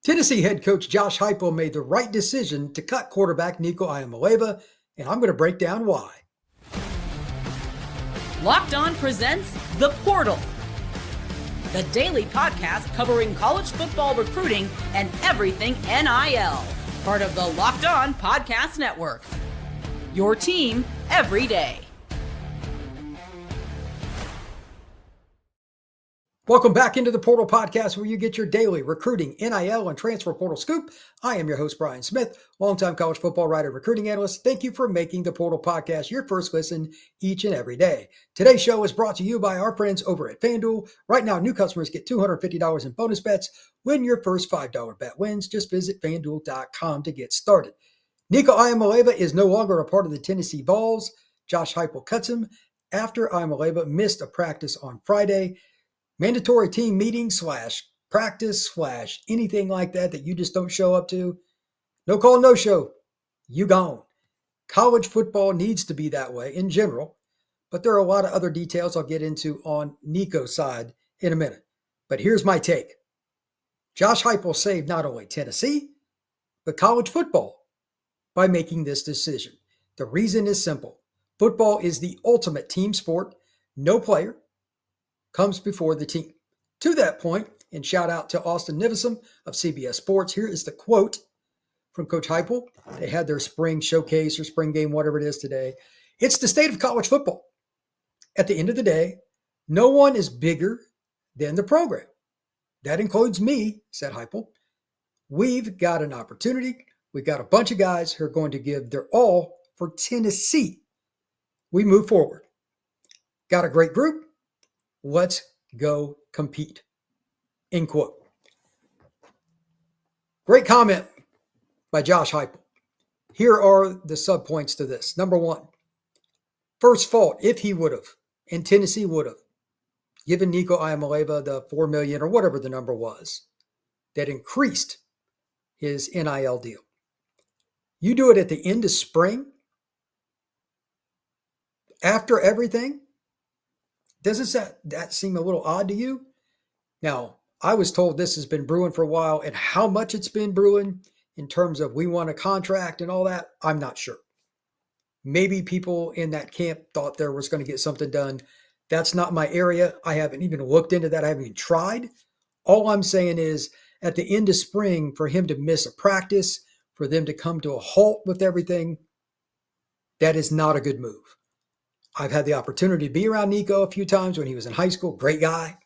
Tennessee head coach Josh Heupel made the right decision to cut quarterback Nico Iamaleava, and I'm going to break down why. Locked On presents The Portal, the daily podcast covering college football recruiting and everything NIL. Part of the Locked On Podcast Network. Your team every day. Welcome back into the Portal Podcast, where you get your daily recruiting, NIL, and transfer portal scoop. I am your host, Brian Smith, longtime college football writer and recruiting analyst. Thank you for making the Portal Podcast your first listen each and every day. Today's show is brought to you by our friends over at FanDuel. Right now, new customers get $250 in bonus bets when your first $5 bet wins. Just visit FanDuel.com to get started. Nico Iamaleava is no longer a part of the Tennessee Vols. Josh Heupel cuts him after Iamaleava missed a practice on Friday. Mandatory team meeting / practice / anything like that you just don't show up to. No call, no show. You gone. College football needs to be that way in general, but there are a lot of other details I'll get into on Nico's side in a minute. But here's my take. Josh Heupel saved not only Tennessee, but college football by making this decision. The reason is simple. Football is the ultimate team sport. No player comes before the team. To that point, and shout out to Austin Nivison of CBS Sports, here is the quote from Coach Heupel. They had their spring showcase or spring game, whatever it is today. It's the state of college football. At the end of the day, no one is bigger than the program. That includes me, said Heupel. We've got an opportunity. We've got a bunch of guys who are going to give their all for Tennessee. We move forward. Got a great group. Let's go compete. End quote. Great comment by Josh Heupel. Here are the subpoints to this. Number one, first fault, if he would have, and Tennessee would have, given Nico Iamaleava the $4 million or whatever the number was, that increased his NIL deal. You do it at the end of spring, after everything. Doesn't that seem a little odd to you? Now, I was told this has been brewing for a while, and how much it's been brewing in terms of we want a contract and all that, I'm not sure. Maybe people in that camp thought there was going to get something done. That's not my area. I haven't even looked into that. I haven't even tried. All I'm saying is at the end of spring, for him to miss a practice, for them to come to a halt with everything, that is not a good move. I've had the opportunity to be around Nico a few times when he was in high school. Great guy.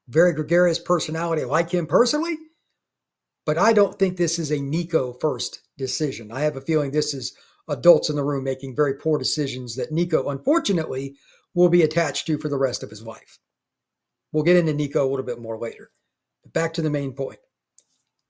Very gregarious personality. I like him personally. But I don't think this is a Nico first decision. I have a feeling this is adults in the room making very poor decisions that Nico, unfortunately, will be attached to for the rest of his life. We'll get into Nico a little bit more later. But back to the main point.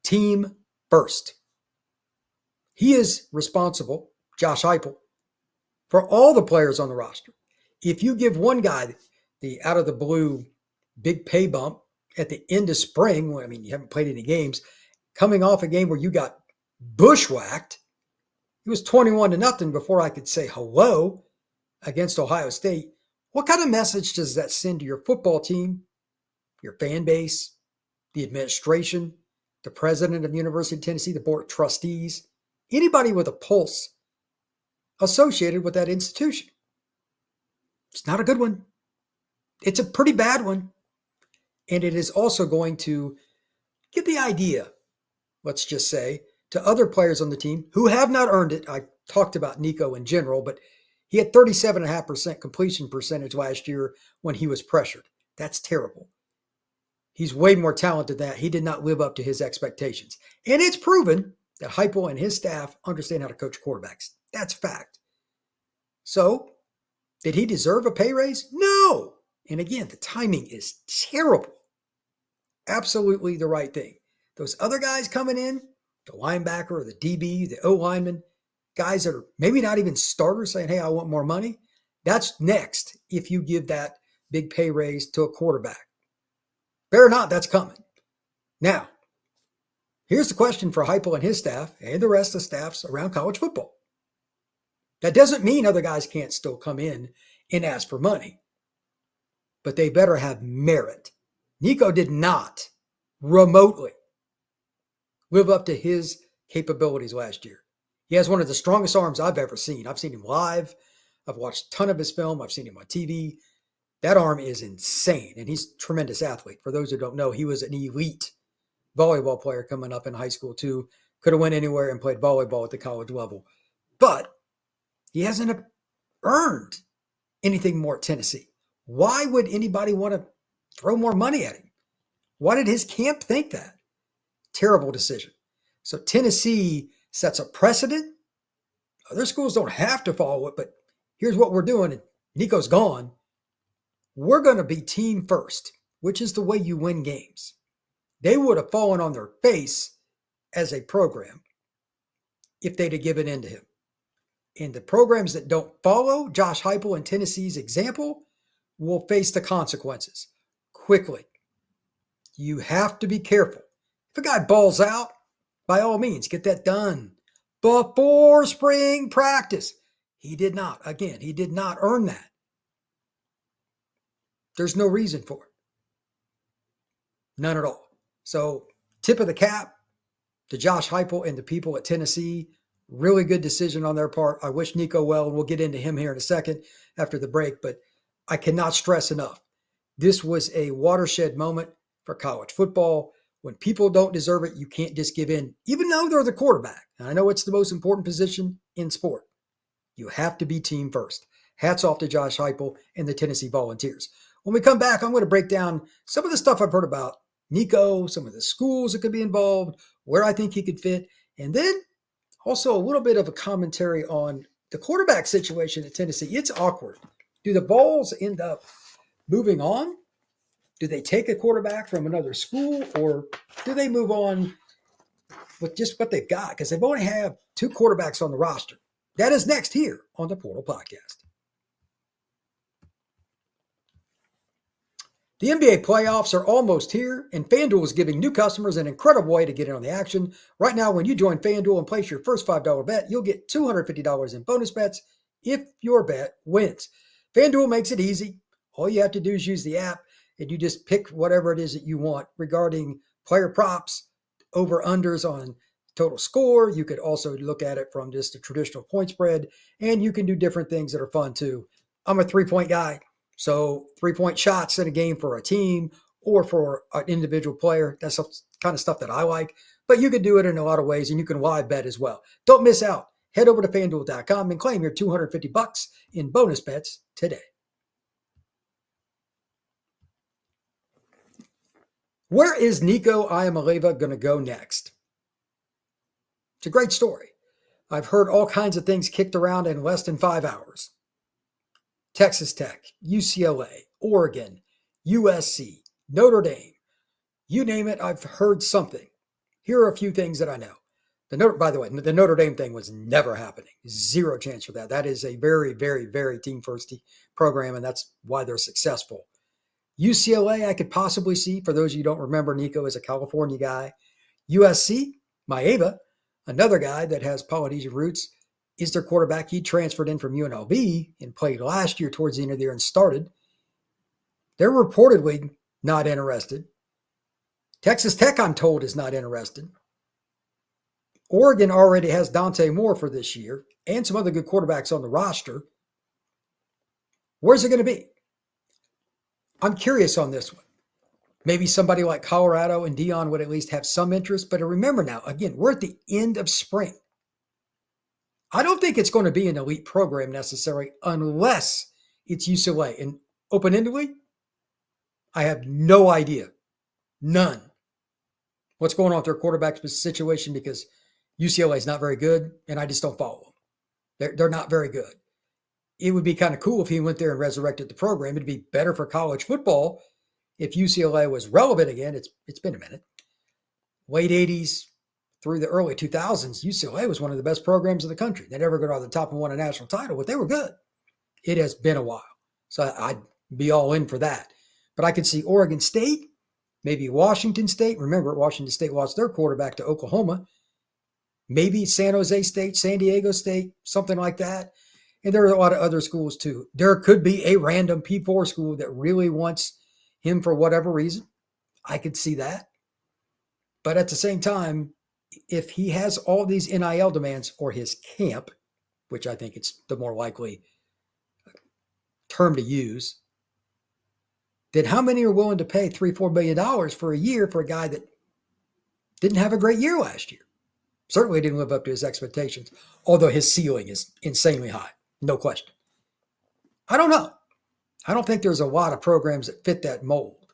Team first. He is responsible, Josh Heupel, for all the players on the roster. If you give one guy the out of the blue big pay bump at the end of spring, you haven't played any games, coming off a game where you got bushwhacked, it was 21-0 before I could say hello against Ohio State. What kind of message does that send to your football team, your fan base, the administration, the president of the University of Tennessee, the board of trustees, anybody with a pulse associated with that institution? It's not a good one. It's a pretty bad one. And it is also going to give the idea, let's just say, to other players on the team who have not earned it. I talked about Nico in general, but he had 37.5% completion percentage last year when he was pressured. That's terrible. He's way more talented than that. He did not live up to his expectations. And it's proven that Heupel and his staff understand how to coach quarterbacks. That's fact. So, did he deserve a pay raise? No. And again, the timing is terrible. Absolutely the right thing. Those other guys coming in, the linebacker, the DB, the O-lineman, guys that are maybe not even starters saying, hey, I want more money. That's next if you give that big pay raise to a quarterback. Fair or not, that's coming. Now, here's the question for Heupel and his staff and the rest of the staffs around college football. That doesn't mean other guys can't still come in and ask for money, but they better have merit. Nico did not remotely live up to his capabilities last year. He has one of the strongest arms I've ever seen. I've seen him live. I've watched a ton of his film. I've seen him on TV. That arm is insane, and he's a tremendous athlete. For those who don't know, he was an elite volleyball player coming up in high school too. Could have went anywhere and played volleyball at the college level. But he hasn't earned anything more at Tennessee. Why would anybody want to throw more money at him? Why did his camp think that? Terrible decision. So Tennessee sets a precedent. Other schools don't have to follow it, but here's what we're doing. And Nico's gone. We're going to be team first, which is the way you win games. They would have fallen on their face as a program if they'd have given in to him. And the programs that don't follow Josh Heupel and Tennessee's example will face the consequences quickly. You have to be careful. If a guy balls out, by all means, get that done before spring practice. He did not. Again, he did not earn that. There's no reason for it. None at all. So, tip of the cap to Josh Heupel and the people at Tennessee. Really good decision on their part. I wish Nico well, and we'll get into him here in a second after the break, but I cannot stress enough. This was a watershed moment for college football. When people don't deserve it, you can't just give in, even though they're the quarterback. And I know it's the most important position in sport. You have to be team first. Hats off to Josh Heupel and the Tennessee Volunteers. When we come back, I'm going to break down some of the stuff I've heard about Nico, some of the schools that could be involved, where I think he could fit, and then also a little bit of a commentary on the quarterback situation at Tennessee. It's awkward. Do the Vols end up moving on? Do they take a quarterback from another school, or do they move on with just what they've got? Because they've only have 2 quarterbacks on the roster. That is next here on the Portal Podcast. The NBA playoffs are almost here, and FanDuel is giving new customers an incredible way to get in on the action. Right now, when you join FanDuel and place your first $5 bet, you'll get $250 in bonus bets if your bet wins. FanDuel makes it easy. All you have to do is use the app, and you just pick whatever it is that you want regarding player props, over-unders on total score. You could also look at it from just a traditional point spread, and you can do different things that are fun too. I'm a 3-point guy. So 3-point shots in a game for a team or for an individual player, that's the kind of stuff that I like. But you can do it in a lot of ways, and you can live bet as well. Don't miss out. Head over to FanDuel.com and claim your $250 in bonus bets today. Where is Nico Iamaleava going to go next? It's a great story. I've heard all kinds of things kicked around in less than 5 hours. Texas Tech, UCLA, Oregon, USC, Notre Dame. You name it, I've heard something. Here are a few things that I know. By the way, the Notre Dame thing was never happening. Zero chance for that. That is a very, very, very team-first program, and that's why they're successful. UCLA, I could possibly see, for those of you who don't remember, Nico is a California guy. USC, Maeva, another guy that has Polynesian roots, is their quarterback. He transferred in from UNLV and played last year towards the end of the year and started. They're reportedly not interested. Texas Tech, I'm told, is not interested. Oregon already has Dante Moore for this year and some other good quarterbacks on the roster. Where's it going to be? I'm curious on this one. Maybe somebody like Colorado and Dion would at least have some interest. But remember now, again, we're at the end of spring. I don't think it's going to be an elite program necessarily unless it's UCLA. And open-endedly, I have no idea. None. What's going on with their quarterback situation, because UCLA is not very good, and I just don't follow them. They're not very good. It would be kind of cool if he went there and resurrected the program. It'd be better for college football if UCLA was relevant again. It's been a minute. Late 80s through the early 2000s, UCLA was one of the best programs in the country. They never got on the top and won a national title, but they were good. It has been a while. So I'd be all in for that. But I could see Oregon State, maybe Washington State. Remember, Washington State lost their quarterback to Oklahoma. Maybe San Jose State, San Diego State, something like that. And there are a lot of other schools too. There could be a random P4 school that really wants him for whatever reason. I could see that. But at the same time, if he has all these NIL demands, or his camp, which I think it's the more likely term to use, then how many are willing to pay $3-4 million for a year for a guy that didn't have a great year last year? Certainly didn't live up to his expectations, although his ceiling is insanely high, no question. I don't know. I don't think there's a lot of programs that fit that mold,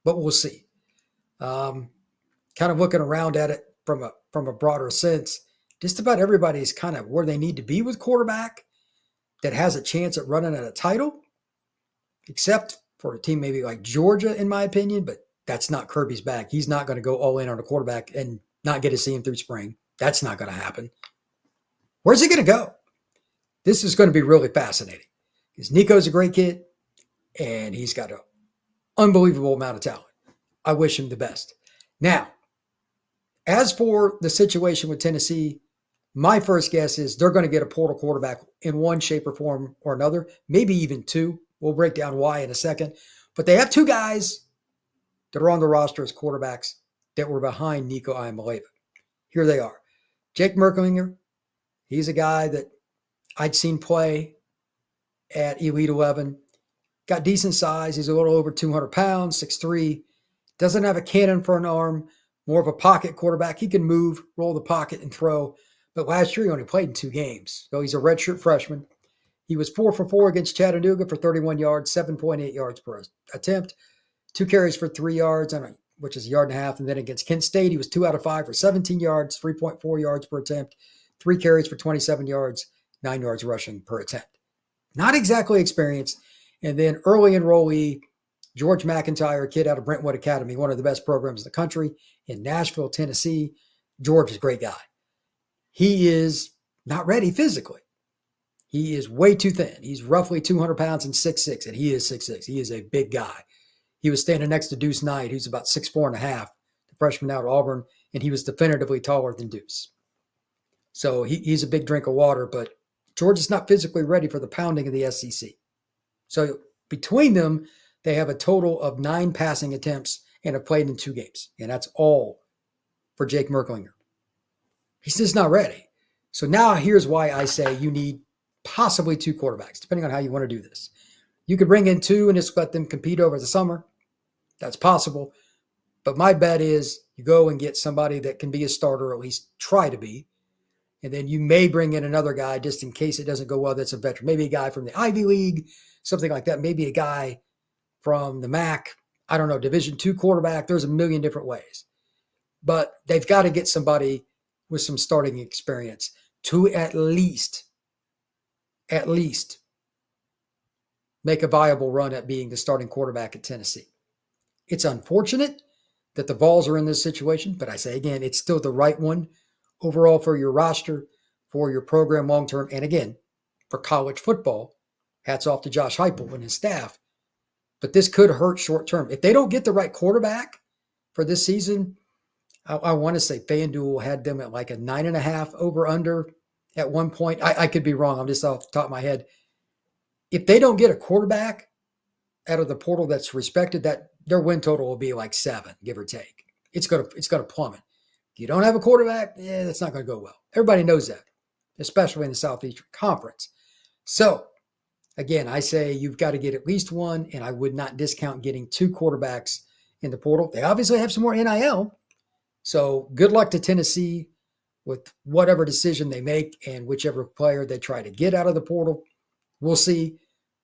but we'll see. Kind of looking around at it from a broader sense, just about everybody's kind of where they need to be with quarterback that has a chance at running at a title, except for a team maybe like Georgia, in my opinion, but that's not Kirby's bag. He's not going to go all in on a quarterback and not get to see him through spring. That's not going to happen. Where's he going to go? This is going to be really fascinating because Nico's a great kid and he's got an unbelievable amount of talent. I wish him the best. Now, as for the situation with Tennessee, my first guess is they're going to get a portal quarterback in one shape or form or another, maybe even two. We'll break down why in a second. But they have two guys that are on the roster as quarterbacks that were behind Nico Iamaleava. Here they are. Jake Merklinger, he's a guy that I'd seen play at Elite 11. Got decent size. He's a little over 200 pounds, 6'3". Doesn't have a cannon for an arm, more of a pocket quarterback. He can move, roll the pocket, and throw. But last year he only played in 2 games. So he's a redshirt freshman. He was 4 for 4 against Chattanooga for 31 yards, 7.8 yards per attempt, 2 carries for 3 yards, which is a yard and a half. And then against Kent State, he was 2 out of 5 for 17 yards, 3.4 yards per attempt, 3 carries for 27 yards, 9 yards rushing per attempt. Not exactly experienced. And then early enrollee, George McIntyre, a kid out of Brentwood Academy, one of the best programs in the country in Nashville, Tennessee. George is a great guy. He is not ready physically. He is way too thin. He's roughly 200 pounds and 6'6", and he is 6'6". He is a big guy. He was standing next to Deuce Knight, who's about 6'4.5", the freshman out of Auburn, and he was definitively taller than Deuce. So he's a big drink of water, but George is not physically ready for the pounding of the SEC. So between them, they have a total of 9 passing attempts and have played in 2 games. And that's all for Jake Merklinger. He's just not ready. So now here's why I say you need possibly 2 quarterbacks, depending on how you want to do this. You could bring in 2 and just let them compete over the summer. That's possible. But my bet is you go and get somebody that can be a starter, or at least try to be. And then you may bring in another guy just in case it doesn't go well that's a veteran. Maybe a guy from the Ivy League, something like that. Maybe a guy from the MAC. I don't know, Division II quarterback. There's a million different ways. But they've got to get somebody with some starting experience to at least make a viable run at being the starting quarterback at Tennessee. It's unfortunate that the Vols are in this situation, but I say again, it's still the right one overall for your roster, for your program long-term, and again, for college football. Hats off to Josh Heupel and his staff. But this could hurt short-term. If they don't get the right quarterback for this season, I want to say FanDuel had them at like a 9.5 over-under at one point. I could be wrong. I'm just off the top of my head. If they don't get a quarterback out of the portal that's respected, that their win total will be like 7, give or take. It's gonna plummet. If you don't have a quarterback, that's not going to go well. Everybody knows that, especially in the Southeastern Conference. So, again, I say you've got to get at least 1, and I would not discount getting 2 quarterbacks in the portal. They obviously have some more NIL. So good luck to Tennessee with whatever decision they make and whichever player they try to get out of the portal. We'll see.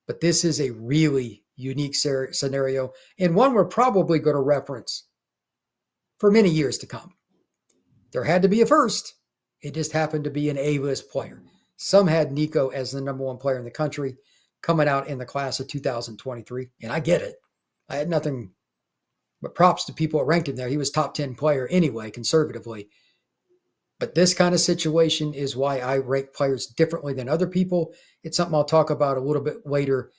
But this is a really unique scenario, and one we're probably going to reference for many years to come. There had to be a first. It just happened to be an A-list player. Some had Nico as the number 1 player in the country coming out in the class of 2023, and I get it. I had nothing but props to people that ranked him there. He was top 10 player anyway, conservatively. But this kind of situation is why I rank players differently than other people. It's something I'll talk about a little bit later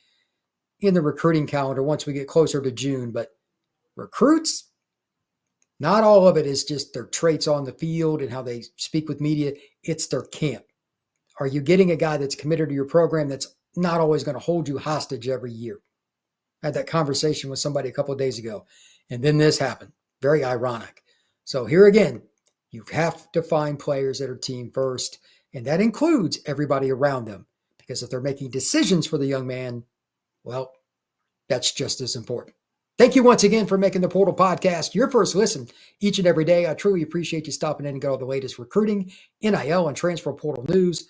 in the recruiting calendar once we get closer to June. But recruits, not all of it is just their traits on the field and how they speak with media. It's their camp. Are you getting a guy that's committed to your program that's not always going to hold you hostage every year? I had that conversation with somebody a couple of days ago. And then this happened. Very ironic. So here again, You have to find players that are team first, and that includes everybody around them. Because if they're making decisions for the young man, well, that's just as important. Thank you once again for making the Portal Podcast your first listen each and every day. I truly appreciate you stopping in and get all the latest recruiting, NIL, and transfer portal news.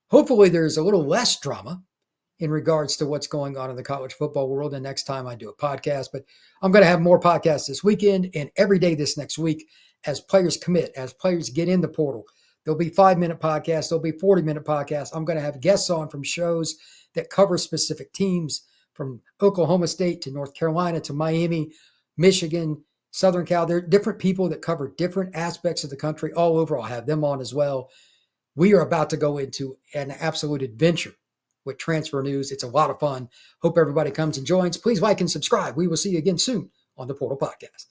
Hopefully there's a little less drama in regards to what's going on in the college football world the next time I do a podcast. But I'm going to have more podcasts this weekend and every day this next week as players commit, as players get in the portal. There'll be 5-minute podcasts. There'll be 40-minute podcasts. I'm going to have guests on from shows that cover specific teams, from Oklahoma State to North Carolina to Miami, Michigan, Southern Cal. There are different people that cover different aspects of the country all over. I'll have them on as well. We are about to go into an absolute adventure with transfer news. It's a lot of fun. Hope everybody comes and joins. Please like and subscribe. We will see you again soon on the Portal Podcast.